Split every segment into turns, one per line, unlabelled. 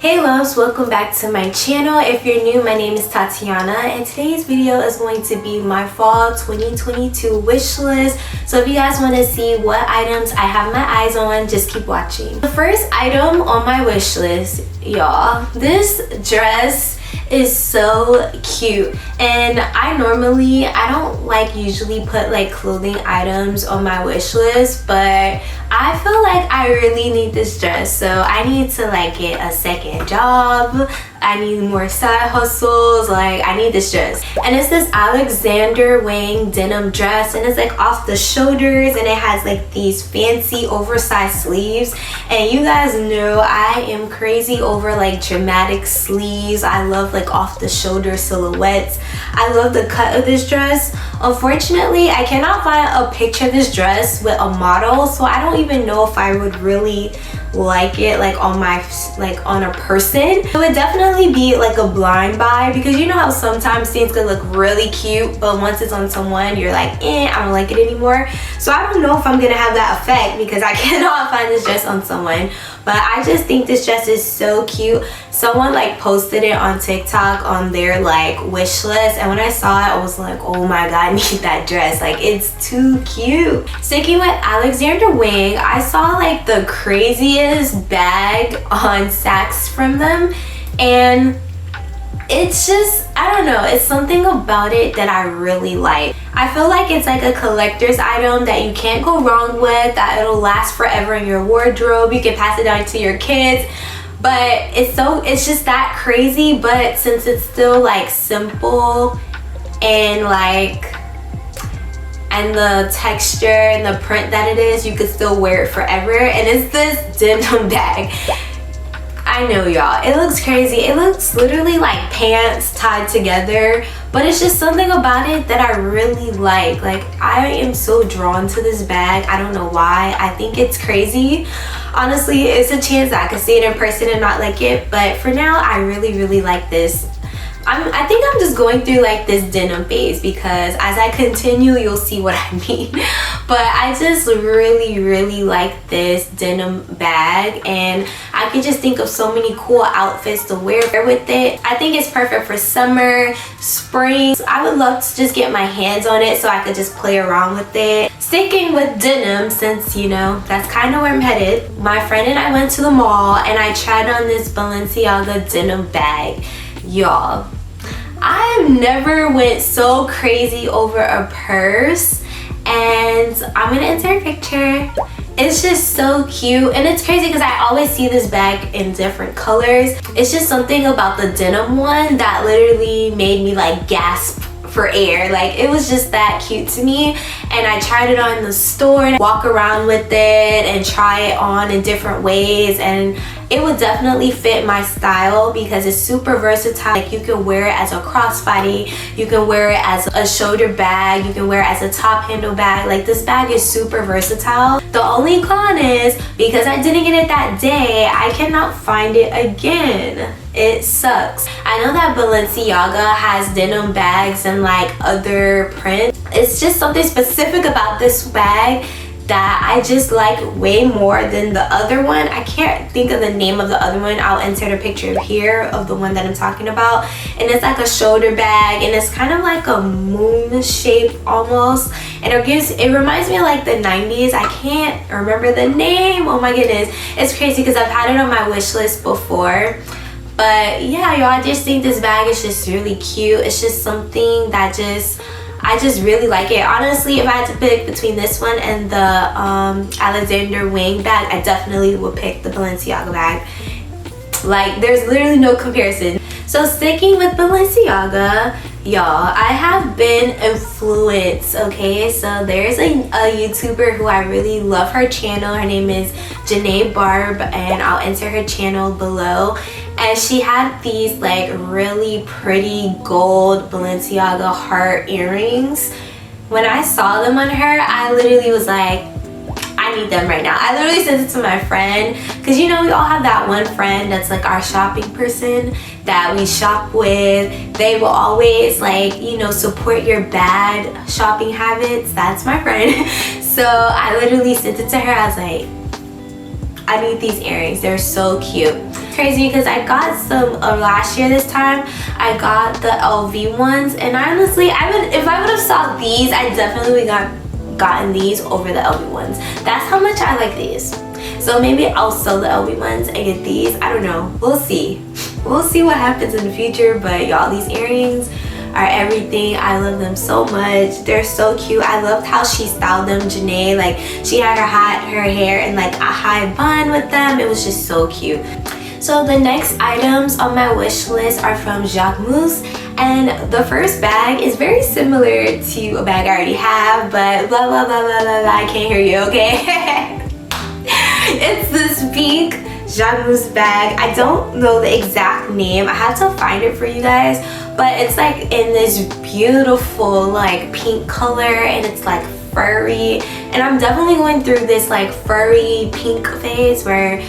Hey loves, welcome back to my channel. If you're new, my name is Tatiana and today's video is going to be my fall 2022 wish list. So if you guys want to see what items I have my eyes on, just keep watching. The first item on my wish list, y'all, this dress is so cute, and I don't usually put like clothing items on my wish list, but I feel like I really need this dress, so I need to like get a second job. I need more side hustles. Like, I need this dress, and it's this Alexander Wang denim dress, and it's like off the shoulders, and it has like these fancy oversized sleeves. And you guys know I am crazy over like dramatic sleeves. I love like off the shoulder silhouettes. I love the cut of this dress. Unfortunately, I cannot find a picture of this dress with a model, so I don't even know if I would really like it like on a person. It would definitely be like a blind buy, because you know how sometimes things could look really cute, but once it's on someone you're like, I don't like it anymore. So I don't know if I'm gonna have that effect because I cannot find this dress on someone, but I just think this dress is so cute. Someone like posted it on TikTok on their like wish list, and when I saw it I was like, oh my god, I need that dress. Like, it's too cute. Sticking with Alexander Wang, I saw like the craziest bag on Saks from them, and it's just, I don't know, it's something about it that I really like. I feel like it's like a collector's item that you can't go wrong with, that it'll last forever in your wardrobe. You can pass it down to your kids, but it's just that crazy. But since it's still like simple and the texture and the print that it is, you could still wear it forever. And it's this denim bag. I know, y'all, it looks crazy. It looks literally like pants tied together, but it's just something about it that I really like. Like, I am so drawn to this bag. I don't know why. I think it's crazy. Honestly, it's a chance that I could see it in person and not like it, but for now I really like this. I think I'm just going through like this denim phase, because as I continue you'll see what I mean. But I just really like this denim bag, and I can just think of so many cool outfits to wear with it. I think it's perfect for summer, spring. I would love to just get my hands on it so I could just play around with it. Sticking with denim, since you know that's kind of where I'm headed, my friend and I went to the mall and I tried on this Balenciaga denim bag. Y'all, I never went so crazy over a purse, and I'm gonna insert a picture. It's just so cute, and it's crazy because I always see this bag in different colors. It's just something about the denim one that literally made me like gasp for air. Like, it was just that cute to me, and I tried it on in the store and walk around with it and try it on in different ways, and it would definitely fit my style because it's super versatile. Like, you can wear it as a crossbody, you can wear it as a shoulder bag, you can wear it as a top handle bag. Like, this bag is super versatile. The only con is, because I didn't get it that day, I cannot find it again. It sucks. I know that Balenciaga has denim bags and like other prints. It's just something specific about this bag that I just like way more than the other one. I can't think of the name of the other one. I'll insert a picture here of the one that I'm talking about. And it's like a shoulder bag, and it's kind of like a moon shape almost. And it reminds me of like the 90s. I can't remember the name. Oh my goodness. It's crazy because I've had it on my wish list before. But yeah, y'all, I just think this bag is just really cute. It's just something that I just really like it. Honestly, if I had to pick between this one and the Alexander Wang bag, I definitely would pick the Balenciaga bag. Like, there's literally no comparison. So sticking with Balenciaga, y'all, I have been influenced, okay? So there's a YouTuber who I really love her channel. Her name is Janae Barb, and I'll insert her channel below. And she had these like really pretty gold Balenciaga heart earrings. When I saw them on her, I literally was like, I need them right now. I literally sent it to my friend, because you know we all have that one friend that's like our shopping person that we shop with. They will always like, you know, support your bad shopping habits. That's my friend. So I literally sent it to her. I was like, I need these earrings. They're so cute. crazy because I got some last year this time. I got the LV ones, and honestly, if I would have saw these, I definitely would gotten these over the LV ones. That's how much I like these. So maybe I'll sell the LV ones and get these. I don't know. We'll see. We'll see what happens in the future. But y'all, these earrings are everything. I love them so much. They're so cute. I loved how she styled them, Janae. Like, she had her hair in like a high bun with them. It was just so cute. So the next items on my wish list are from Jacquemus, and the first bag is very similar to a bag I already have, but blah blah blah blah blah, I can't hear you, okay? It's this pink Jacquemus bag. I don't know the exact name. I have to find it for you guys, but it's like in this beautiful like pink color, and it's like furry, and I'm definitely going through this like furry pink phase where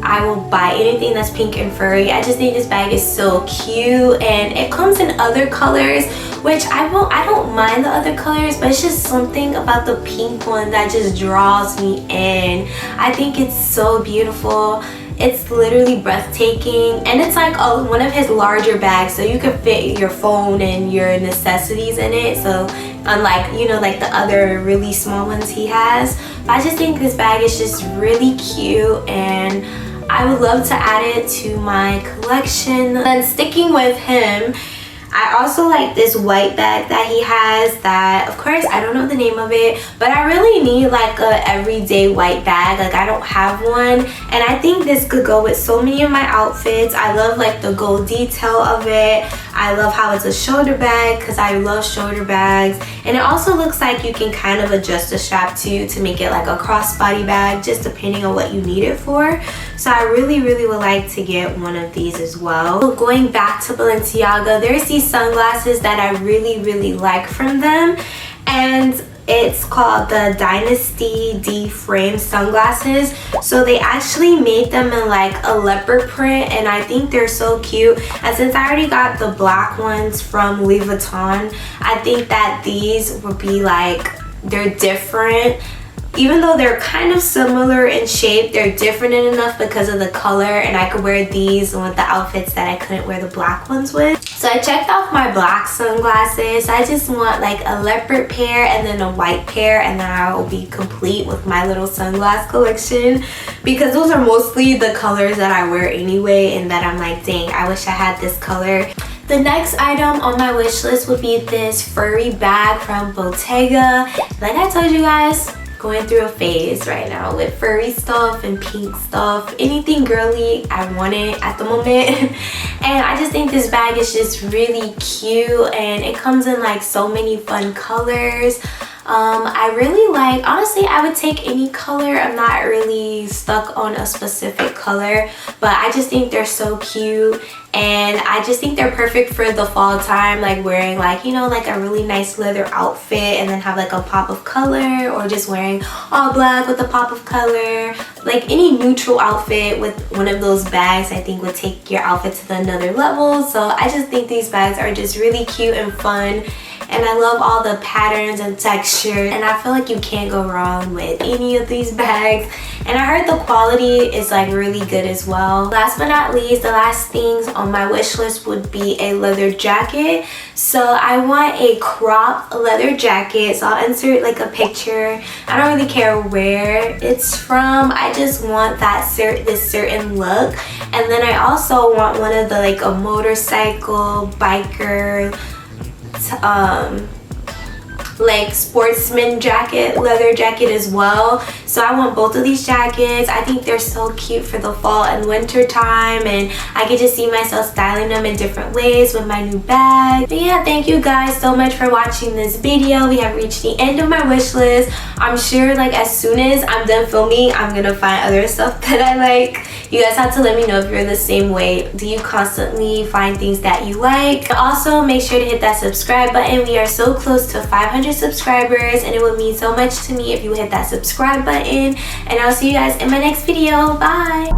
I will buy anything that's pink and furry. I just think this bag is so cute, and it comes in other colors, which I don't mind the other colors, but it's just something about the pink one that just draws me in. I think it's so beautiful. It's literally breathtaking, and it's like one of his larger bags, so you can fit your phone and your necessities in it. So unlike, you know, like the other really small ones he has, but I just think this bag is just really cute, and I would love to add it to my collection. Then sticking with him, I also like this white bag that he has that, of course, I don't know the name of it, but I really need like a everyday white bag. Like, I don't have one, and I think this could go with so many of my outfits. I love like the gold detail of it. I love how it's a shoulder bag because I love shoulder bags, and it also looks like you can kind of adjust the strap to make it like a crossbody bag, just depending on what you need it for. So I really would like to get one of these as well. So going back to Balenciaga, there's these sunglasses that I really like from them, and it's called the Dynasty D frame sunglasses. So they actually made them in like a leopard print, and I think they're so cute. And since I already got the black ones from Louis Vuitton, I think that these would be like, they're different. Even though they're kind of similar in shape, they're different enough because of the color, and I could wear these with the outfits that I couldn't wear the black ones with. So I checked off my black sunglasses. I just want like a leopard pair and then a white pair, and then I will be complete with my little sunglass collection, because those are mostly the colors that I wear anyway, and that I'm like, dang, I wish I had this color. The next item on my wish list would be this furry bag from Bottega. Like I told you guys, going through a phase right now with furry stuff and pink stuff. Anything girly, I want it at the moment. And I just think this bag is just really cute, and it comes in like so many fun colors. I really like, honestly, I would take any color. I'm not really stuck on a specific color, but I just think they're so cute, and I just think they're perfect for the fall time, like wearing like, you know, like a really nice leather outfit and then have like a pop of color, or just wearing all black with a pop of color. Like any neutral outfit with one of those bags, I think would take your outfit to another level. So I just think these bags are just really cute and fun, and I love all the patterns and texture, and I feel like you can't go wrong with any of these bags. And I heard the quality is like really good as well. Last but not least, the last things on my wish list would be a leather jacket. So I want a crop leather jacket, so I'll insert like a picture. I don't really care where it's from. I just want that this certain look. And then I also want one of the like a motorcycle biker like sportsman jacket, leather jacket as well. So I want both of these jackets. I think they're so cute for the fall and winter time, and I can just see myself styling them in different ways with my new bag. But yeah, thank you guys so much for watching this video. We have reached the end of my wish list. I'm sure like as soon as I'm done filming, I'm gonna find other stuff that I like. You guys have to let me know if you're the same way. Do you constantly find things that you like? Also, make sure to hit that subscribe button. We are so close to 500 subscribers, and it would mean so much to me if you hit that subscribe button. And I'll see you guys in my next video. Bye!